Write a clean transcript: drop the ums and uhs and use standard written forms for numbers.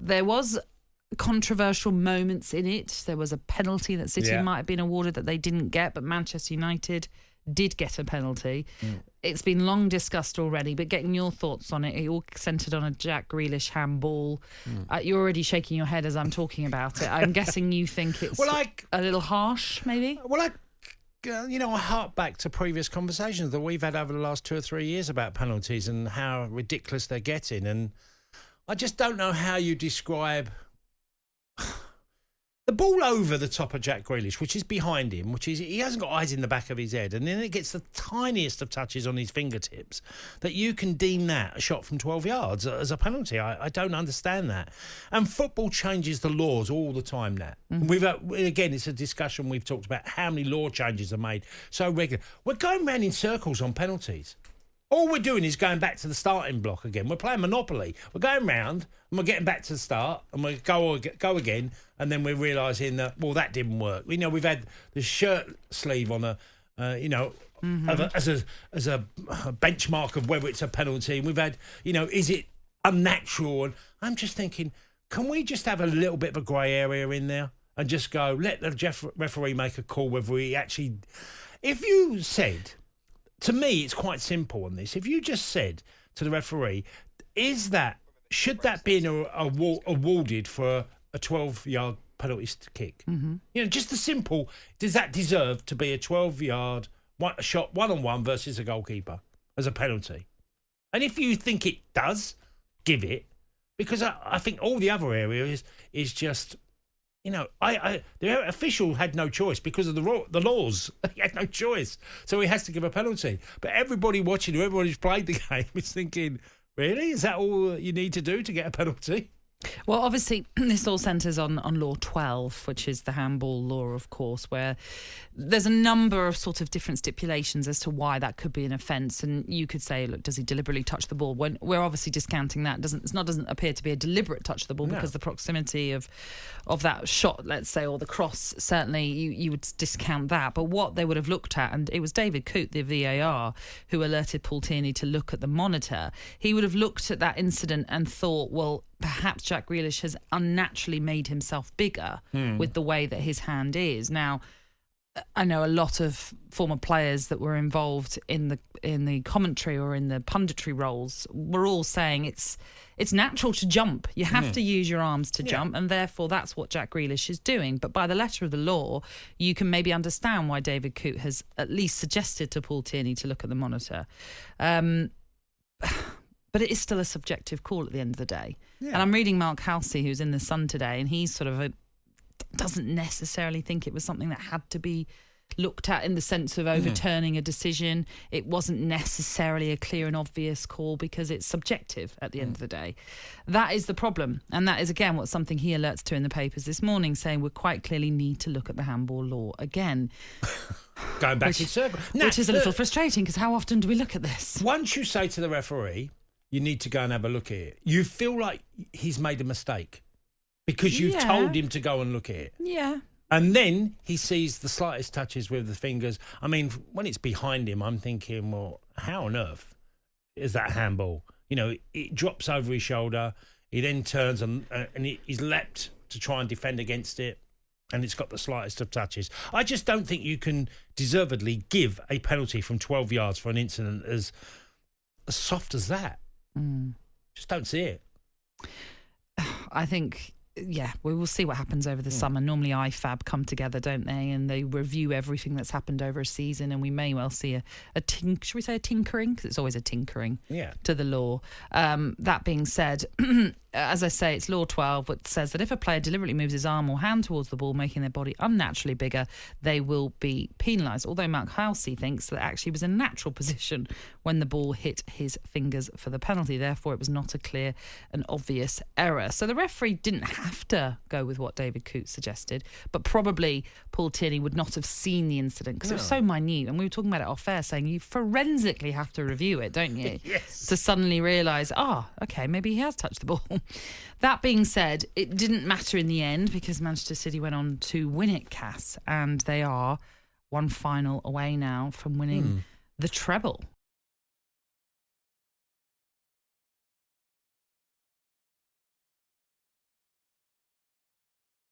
There was controversial moments in it. There was a penalty that City might have been awarded that they didn't get, but Manchester United did get a penalty. It's been long discussed already, but getting your thoughts on it, it all centred on a Jack Grealish handball. You're already shaking your head as I'm talking about it. I'm guessing you think it's a little harsh, maybe? Well, I hark back to previous conversations that we've had over the last 2 or 3 years about penalties and how ridiculous they're getting. And I just don't know how you describe the ball over the top of Jack Grealish, which is behind him, he hasn't got eyes in the back of his head, and then it gets the tiniest of touches on his fingertips, that you can deem that a shot from 12 yards as a penalty. I don't understand that. And football changes the laws all the time now. Again, it's a discussion we've talked about, how many law changes are made so regular. We're going round in circles on penalties. All we're doing is going back to the starting block again. We're playing Monopoly. We're going round and we're getting back to the start and we go again, and then we're realising that, well, that didn't work. We've had the shirt sleeve on as a benchmark of whether it's a penalty. And we've had, is it unnatural? And I'm just thinking, can we just have a little bit of a grey area in there and just go, let the referee make a call whether he actually... If you said... To me, it's quite simple on this. If you just said to the referee, should that be awarded for a 12-yard penalty kick? Just the simple, does that deserve to be a 12-yard shot one-on-one versus a goalkeeper as a penalty? And if you think it does, give it. Because I think all the other areas is just... the official had no choice because of the laws. He had no choice. So he has to give a penalty. But everybody watching, everybody who's played the game is thinking, really? Is that all you need to do to get a penalty? Well, obviously, this all centres on Law 12, which is the handball law, of course, where there's a number of sort of different stipulations as to why that could be an offence. And you could say, look, does he deliberately touch the ball? When we're obviously discounting that. It doesn't appear to be a deliberate touch of the ball because the proximity of that shot, let's say, or the cross, certainly you would discount that. But what they would have looked at, and it was David Coote, the VAR, who alerted Paul Tierney to look at the monitor. He would have looked at that incident and thought, well, perhaps Jack Grealish has unnaturally made himself bigger with the way that his hand is. Now, I know a lot of former players that were involved in the commentary or in the punditry roles were all saying it's natural to jump. You have to use your arms to jump, and therefore that's what Jack Grealish is doing. But by the letter of the law, you can maybe understand why David Coote has at least suggested to Paul Tierney to look at the monitor. But it is still a subjective call at the end of the day. Yeah. And I'm reading Mark Halsey, who's in The Sun today, and he's sort of doesn't necessarily think it was something that had to be looked at in the sense of overturning a decision. It wasn't necessarily a clear and obvious call because it's subjective at the end of the day. That is the problem. And that is, again, what's something he alerts to in the papers this morning, saying we quite clearly need to look at the handball law again. Going back in circles. Which is a little frustrating because how often do we look at this? Once you say to the referee, you need to go and have a look at it, you feel like he's made a mistake because you've told him to go and look at it. Yeah. And then he sees the slightest touches with the fingers. I mean, when it's behind him, I'm thinking, well, how on earth is that handball? It drops over his shoulder. He then turns and he's leapt to try and defend against it. And it's got the slightest of touches. I just don't think you can deservedly give a penalty from 12 yards for an incident as soft as that. Just don't see it. I think, we will see what happens over the summer. Normally IFAB come together, don't they? And they review everything that's happened over a season, and we may well see should we say a tinkering? Because it's always a tinkering to the law. That being said, as I say, it's Law 12, which says that if a player deliberately moves his arm or hand towards the ball, making their body unnaturally bigger, they will be penalised. Although Mark Halsey thinks that actually was a natural position when the ball hit his fingers for the penalty. Therefore, it was not a clear and obvious error. So the referee didn't have to go with what David Coote suggested, but probably Paul Tierney would not have seen the incident because it was so minute. And we were talking about it off air, saying you forensically have to review it, don't you? Yes. To suddenly realise, okay, maybe he has touched the ball. That being said, it didn't matter in the end because Manchester City went on to win it, Cass, and they are one final away now from winning the treble.